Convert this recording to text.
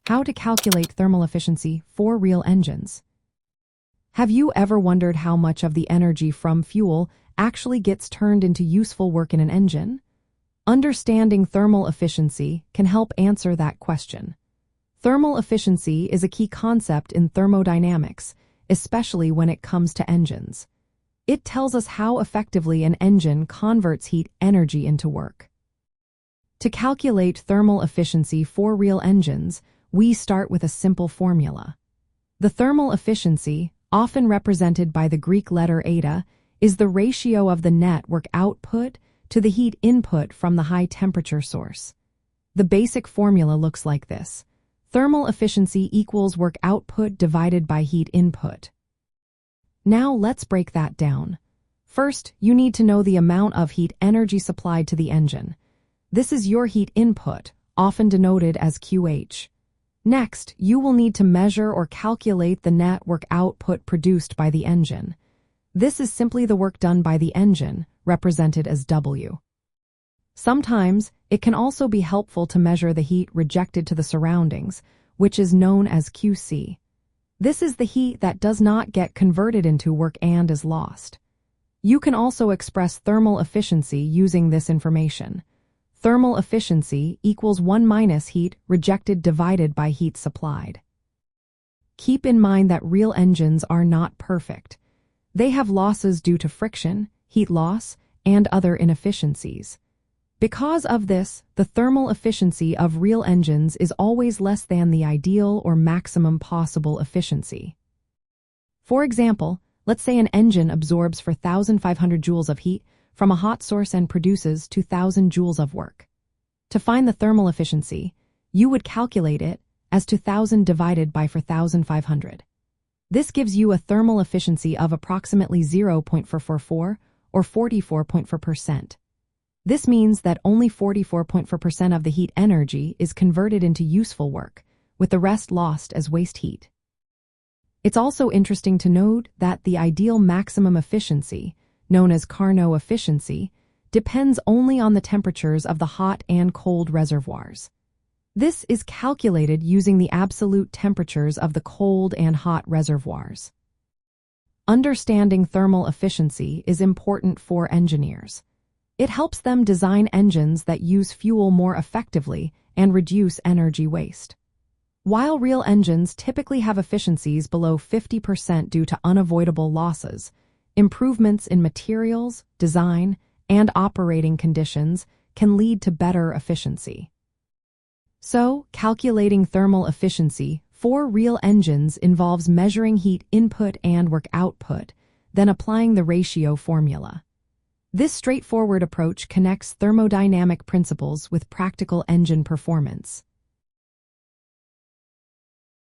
How to calculate thermal efficiency for real engines. Have you ever wondered how much of the energy from fuel actually gets turned into useful work in an engine? Understanding thermal efficiency can help answer that question. Thermal efficiency is a key concept in thermodynamics, especially when it comes to engines. It tells us how effectively an engine converts heat energy into work. To calculate thermal efficiency for real engines, we start with a simple formula. The thermal efficiency, often represented by the Greek letter eta, is the ratio of the net work output to the heat input from the high-temperature source. The basic formula looks like this. Thermal efficiency equals work output divided by heat input. Now let's break that down. First, you need to know the amount of heat energy supplied to the engine. This is your heat input, often denoted as QH. Next, you will need to measure or calculate the net work output produced by the engine. This is simply the work done by the engine, represented as W. Sometimes, it can also be helpful to measure the heat rejected to the surroundings, which is known as QC. This is the heat that does not get converted into work and is lost. You can also express thermal efficiency using this information. Thermal efficiency equals 1 minus heat rejected divided by heat supplied. Keep in mind that real engines are not perfect. They have losses due to friction, heat loss, and other inefficiencies. Because of this, the thermal efficiency of real engines is always less than the ideal or maximum possible efficiency. For example, let's say an engine absorbs 4,500 joules of heat from a hot source and produces 2,000 joules of work. To find the thermal efficiency, you would calculate it as 2,000 divided by 4,500. This gives you a thermal efficiency of approximately 0.444 or 44.4%. This means that only 44.4% of the heat energy is converted into useful work, with the rest lost as waste heat. It's also interesting to note that the ideal maximum efficiency, known as Carnot efficiency, depends only on the temperatures of the hot and cold reservoirs. This is calculated using the absolute temperatures of the cold and hot reservoirs. Understanding thermal efficiency is important for engineers. It helps them design engines that use fuel more effectively and reduce energy waste. While real engines typically have efficiencies below 50% due to unavoidable losses, improvements in materials, design, and operating conditions can lead to better efficiency. So, calculating thermal efficiency for real engines involves measuring heat input and work output, then applying the ratio formula. This straightforward approach connects thermodynamic principles with practical engine performance.